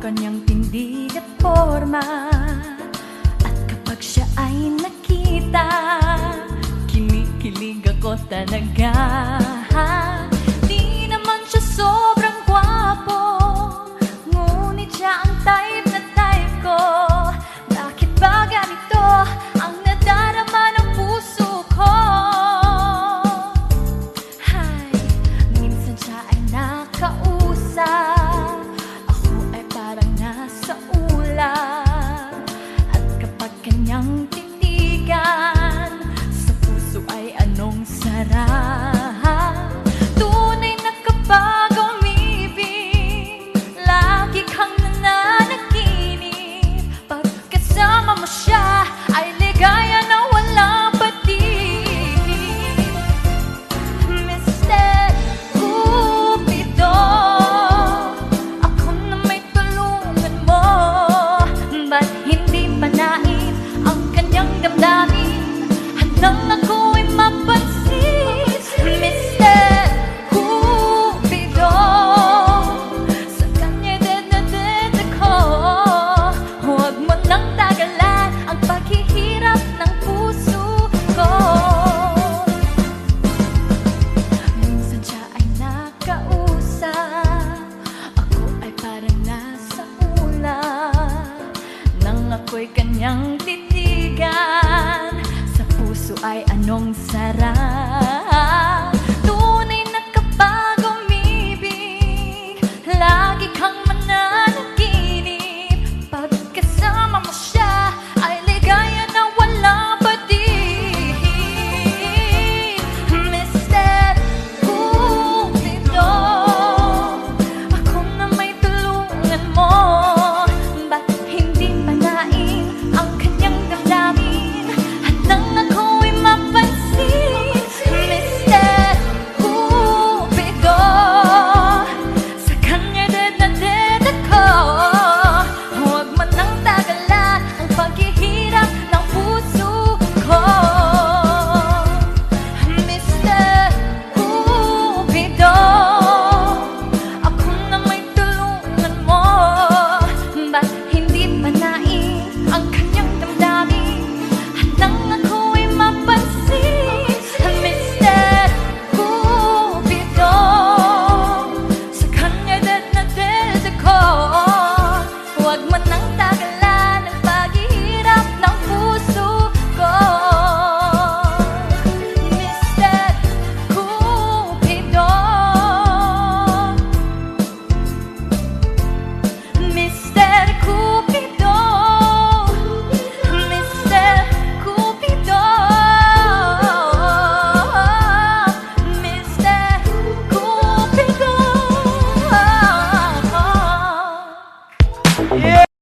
kanyang tindig at forma. At kapag siya ay nakita, kinikilig ako talaga. Di naman siya sobrang gwapo, ngunit siya ang type na type ko. Bakit ba ganito ang nadarama ng puso ko? Hay, minsan siya ay nakausap, ako ay parang nasa ulap. At kapag kanyang titigan, sa puso ay anong sarap. Tunay na kapag umibig, lagi kang nananaginip. Pag kasama mo siya, ay ligaya na walang patig. Mr. Cupido, ako na may tulungan mo. Ba't hindi panain ang kanyang damdamin hanggang ako'y mapansin? Mr. Cupido, sa kanya dead na dead ako. Huwag mo nang tagalan ang paghihirap ng puso ko. Minsan siya ay nakausap, ako ay parang nasa ulap. Nang ako'y kanyang titigan, sa puso ay anong sarap.